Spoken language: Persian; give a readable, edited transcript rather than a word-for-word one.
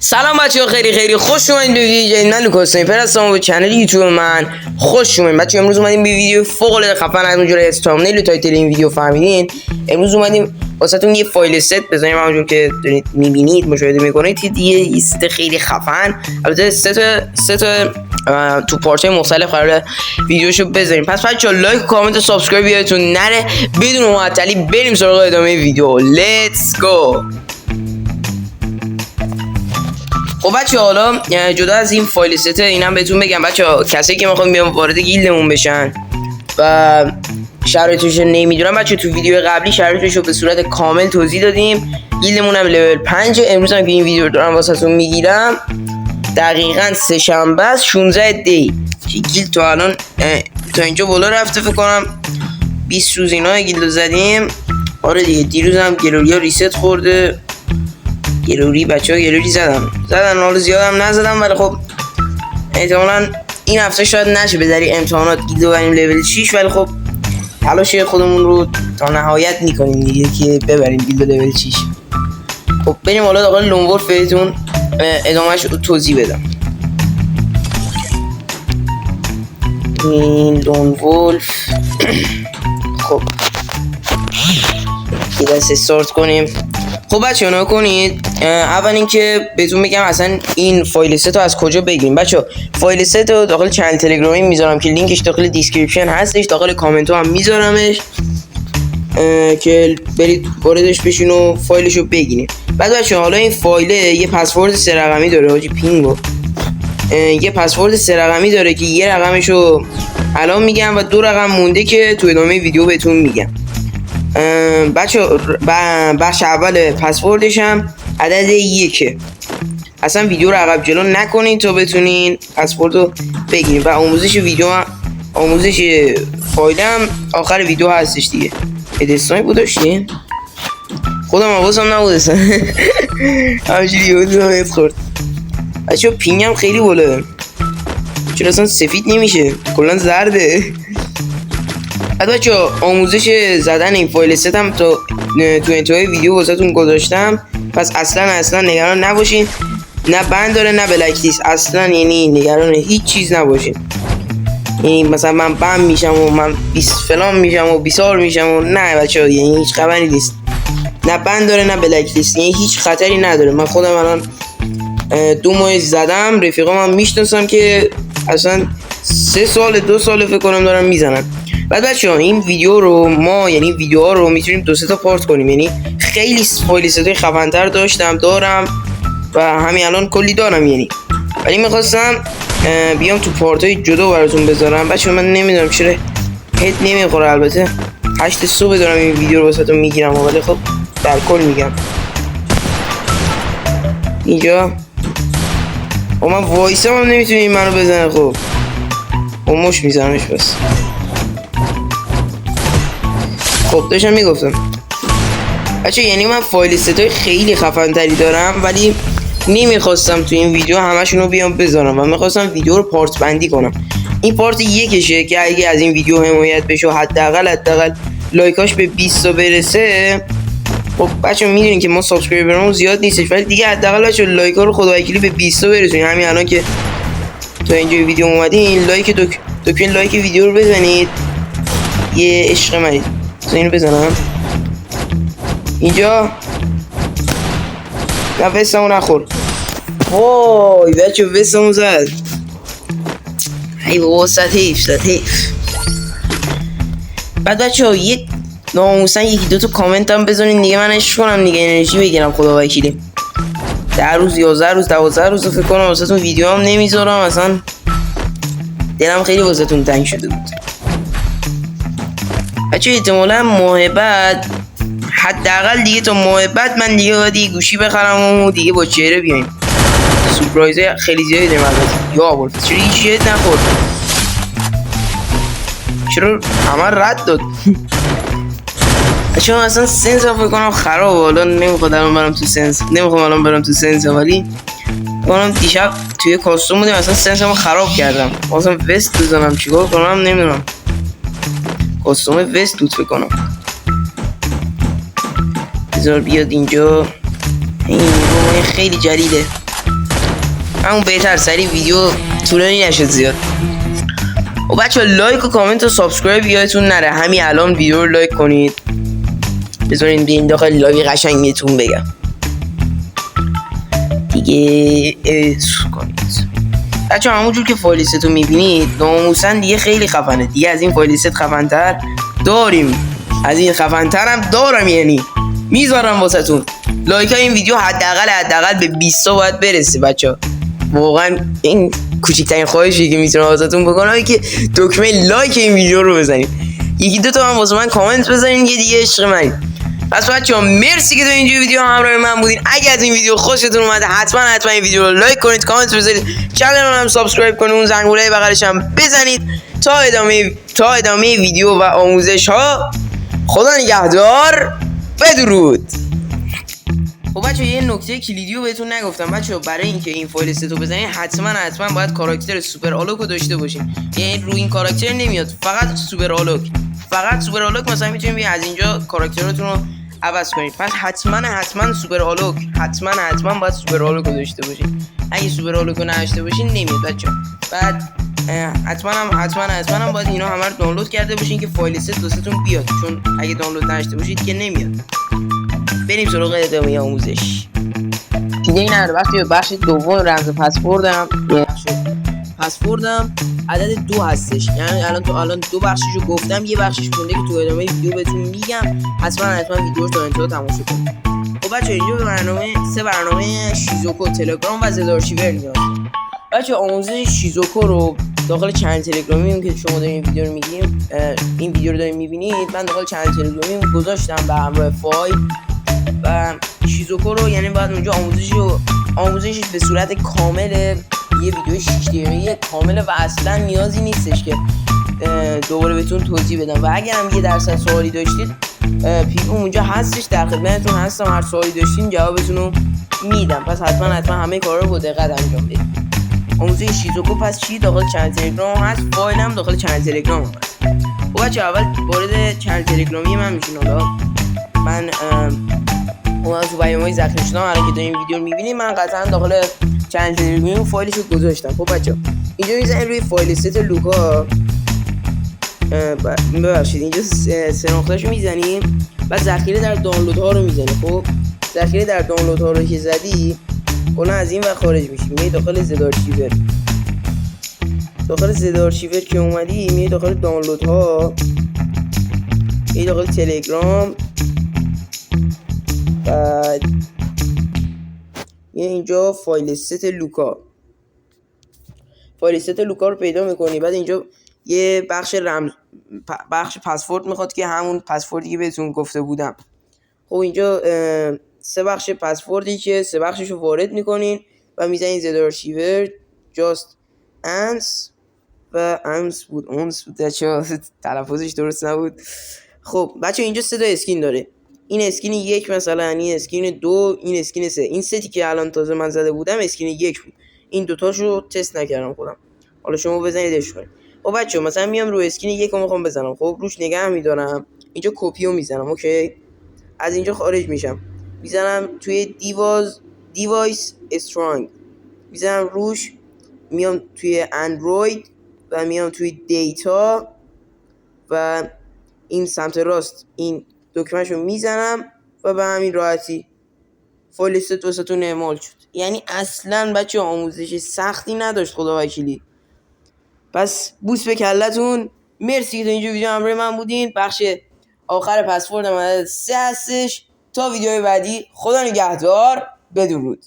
سلام بچه‌ها، خیلی خوش اومدید به ویدیو جدید. من لوکاس سنیپر هستم و به کانال یوتیوب من خوش اومدید. بچه‌ها امروز اومدیم به ویدیو فوق العاده خفن. همونجوری از تامنیل و تایتل این ویدیو فهمیدین، امروز اومدیم واسهتون یه فایل ست بزنیم. همونجوری که دارید می‌بینید، مشاهده می‌کنید، یه لیست خیلی خفن. البته سه تا تو پارت‌های مختلف قراره ویدیوشو بذاریم. پس بچه‌ها لایک، کامنت و سابسکرایب یادتون نره. بدون معطلی بریم سراغ ادامه ویدیو. لیتس گو. خب بچه حالا جدا از این فایل ست اینم بهتون بگم بچه ها، کسایی که میخوان بیان وارد گیلدمون بشن و شرایطش نمیدونم بچه، تو ویدیو قبلی شرایطش رو به صورت کامل توضیح دادیم. گیلدمون هم لول 5. امروز هم که این ویدیو رو دارم واسهتون میگیرم دقیقاً سه شنبه است 16 دی. گیلد تو الان تا اینجا بالا رفته، فکر کنم 20 روز اینا گیلد زدیم. آره دیگه، دیروز هم گلوریا ریست خورده. گلوری بچه‌ها گلوری زدن حالا زیادم نزدم، ولی خب احتمالاً این هفته شاید نشه بذاری امتحانات گیلد بریم لول 6، ولی خب تلاش خودمون رو تا نهایت میکنیم دیگه که ببریم گیلد لول 6. خب بریم حالا داخل لون ولف بهتون ادامهش رو توضیح بدم. این لون ولف خب یه دست استارت کنیم. خب بچه ها کنید، اول اینکه بهتون بگم اصلا این فایل ست رو از کجا بگیریم. بچه ها فایل ست رو داخل چنل تلگرامی میذارم که لینکش داخل دیسکریپشن هستش، داخل کامنت ها هم میذارمش که برید واردش بشین و فایلش رو بگیرید. بعد بچه ها حالا این فایل یه پسورد 3 رقمی داره. حاجی پینگو یه پسورد 3 رقمی داره که یه رقمش رو الان میگم و 2 رقم مونده که تو ادامه ویدیو بهتون میگم. بخش اول پسوردش هم عدد 1. اصلا ویدیو رو عقب جلو نکنین تا بتونین پسورد رو بگیرین. و آموزش فایل هم آخر ویدیو هستش دیگه. ادستانی بود داشتین؟ خودم حواسم نبود اصلا. همچنین یادم خورد. بچه پینگ هم خیلی بالا، چرا اصلا سفید نمیشه، کلا زرده. بعد بچه آموزش زدن این فایل ست هم تو انتهای ویدیو واسهتون گذاشتم، پس اصلا نگران نباشین. نه بند داره نه بلک لیست، اصلا یعنی نگران هیچ چیز نباشین. یعنی مثلا من بند میشم و من 20 فلان میشم و 20 میشم و نه بچه، یعنی هیچ خبری نیست. نه بند داره نه بلک لیست، یعنی هیچ خطری نداره. من خودم الان 2 ماه زدم، رفیقام هم میشناسم که اصلا 2 سال فکر کنم دارم میزنن. بعد بچه‌ها این ویدیو رو ما، یعنی ویدیوها رو میتونیم 2-3 تا پارت کنیم. یعنی خیلی فایل ستای خفن‌تر دارم و همین الان کلی دارم یعنی، ولی میخواستم بیام تو پارتای جدا براتون بذارم. بچه‌ها من نمیدونم چرا هد نمیخوره. البته 8 صبح دارم این ویدیو رو واسهتون میگیرم، ولی خب در کل میگم اینجا من وایسم هم نمیتونی منو بزنه. خب مش میزنمش بس. خب داشتم میگفتم بچه، یعنی من فایل ستای خیلی خفن تری دارم، ولی نمیخواستم تو این ویدیو همشون رو بیام بذارم و میخواستم ویدیو رو پارت بندی کنم. این پارت 1شه که اگه از این ویدیو حمایت بشه و حداقل لایکاش به 20 تا برسه، خب بچه میدونین که ما سابسکرایبرمون زیاد نیستش، ولی دیگه حداقل بچه لایکا رو خداوکیلی به 20 تا برسونین. همین الان که تو اینجا ویدیو اومدین لایک دکمه لایک ویدیو رو بزنید. یه عشق منید. اینو بزنم اینجا. نه وستمو نخور. وای بچه وستمو زد. ای بابا حیف. بعد بچه ها یه ناموسن 1-2 تا کامنت هم بذارین دیگه، من عشق کنم دیگه، انرژی بگیرم. خدا وکیلی 10 روز 11 روز 12 روز فکر کنم واسهتون ویدیو هم نمیذارم. اصلا دلم خیلی واسهتون تنگ شده بود بچه. احتمالا ماه بعد، حداقل دیگه تا ماه بعد من دیگه باید یه گوشی بخرم و دیگه با چهره بیایم. سورپرایزه خیلی زیادی داریم البته. یا اول چرا هیچ چیزی نخورد؟ چرا همه رد داد؟ بچه من اصلا سنس هم فکر کنم خرابه. حالا نمیخوام الان برم تو سنس، ولی کنم دیشب توی کاستوم بودیم اصلا سنس هم خراب کردم. اصلا وست بزنم چیکار کنم نمیدونم. کاستوم وست بود فکر کنم. بذار بیاد اینجا. این رومای خیلی جلیله. همون بهتر، سری ویدیو طولانی نشد زیاد. و بچه لایک و کامنت و سابسکرایب یادتون نره. همین الان ویدیو رو لایک کنید. بذارین بیاین داخل لابی قشنگ بهتون بگم دیگه. کنید بچه همونجور که فایل لیستو میبینید ناموسن دیگه خیلی خفنه. دیگه از این فایل لیست خفن‌تر داریم، از این خفن‌تر هم دارم، یعنی میذارم واسهتون. لایک های این ویدیو حداقل به 20 تا باید برسه بچه. واقعا این کوچکترین خواهشی که میتونم واسهتون بکنم که دکمه لایک این ویدیو رو بزنید. یکی دو تا هم واسه من کامنت بزنید که دیگه عشق منید. پس بچه‌ها مرسی که تو این ویدیو همراه من بودین. اگه از این ویدیو خوشتون اومده حتما این ویدیو رو لایک کنید، کامنت بذارید، کانال رو هم سابسکرایب کنید، اون زنگوله بغلش هم بزنید تا ادامه ویدیو و آموزش ها. خدا نگهدار، بدرود. خب بچه‌ها یه نکته کلیدی رو بهتون نگفتم بچه‌ها. برای اینکه این فایل استو بزنید حتما باید کاراکتر سوپر آلوک رو داشته باشین. یعنی روی این کاراکتر نمیاد، فقط سوپر آلوک مثلا میتونید از اینجا کاراکتراتون رو عوض کنید. پس حتما سوپر آلوک، حتما باید سوپر آلوک رو داشته باشین. اگه سوپر آلوک رو نداشته باشین نمیاد بچه‌ها. بعد حتما باید اینا همه رو دانلود کرده باشین که فایل ست واسهتون بیاد، چون اگه دانلود نداشته باشید که نمیاد. بریم سراغ ادامه آموزش. دیگه این هر وقتی به بخش دوم رمز پسوردم عدد 2 هستش. یعنی الان دو بخششو گفتم، یه بخشش مونده که تو ادامه ویدیو بهتون میگم. حتما ویدیوش تا انتها تماشا کنید. خب بچه‌ها اینجا به سه برنامه شیزوکو، تلگرام و زد آرشیور نیاز. بچه‌ها آموزش شیزوکو رو داخل چنل تلگرامی که شما دارین این ویدیو رو دارین میبینید، من داخل چنل تلگرامی گذاشتم به همراه فایل. و شیزوکو رو یعنی باید اونجا آموزشش به صورت کامل، یه ویدیو 6 دقیقه‌ای کامله و اصلا نیازی نیستش که دوباره بهتون توضیح بدم. و اگر هم 1% سوالی داشتید پیپم اونجا هستش، در خدمتتون هستم. هر سوالی داشتین جوابتون رو میدم. پس حتما همه کارا رو با دقت انجام بدید. آموزش شیزوکو پس چی؟ داخل چنل تلگرام هست، فایل هم داخل چنل تلگرام هست. خب بچه‌ها اول وارد چنل تلگرامی من میشین. حالا من اون تو پیام‌های ذخیره شدم الان که دارین ویدیو رو می‌بینید، من قطعا داخل چنل تلگرامی فایلشو گذاشتم. خب بچه‌ها اینجا میزنید روی فایل ست لوکا، ببخشید اینجا سه نقطه‌شو میزنیم، بعد ذخیره در دانلودها رو میزنید. خب ذخیره در دانلودها رو که زدی اون از این و خارج میشی، میای داخل زد آرشیور که اومدی، میای داخل دانلودها، میای داخل تلگرام، بعد یه اینجا فایل ست لوکا رو پیدا میکنی. بعد اینجا یه بخش پسورد میخواد که همون پسوردی که بهتون گفته بودم. خب اینجا 3 بخش پسوردی که 3 بخششو وارد میکنین و میزنین زد آرشیور جاست انس و امس بود تلفظش درست نبود. خب بچه اینجا 3 تا اسکین داره. این اسکین 1 مثلا، این اسکین 2، این اسکین 3. این ستی که الان تازه من زده بودم اسکین 1 بود. این دوتاشو تست نکردم خودم، حالا شما بزنیدش کنید. خب بچه مثلا میام روی اسکین 1 رو میخوام بزنم. خب روش نگه میدارم، اینجا کپیو میزنم. اوکی، از اینجا خارج میشم، میزنم توی دیوایس استرانگ، میزنم روش، میام توی اندروید و میام توی دیتا و این سمت راست این دکمهشو میزنم و به همین راحتی فایل ست واسهتون اعمال شد. یعنی اصلا بچه آموزش سختی نداشت خدا وکیلی. پس بوس به کلتون، مرسی که تا اینجا ویدیو همراه من بودین. بخش آخر پسوردم عدد 3 هستش. تا ویدیوی بعدی، خدا نگهدار، بدرود.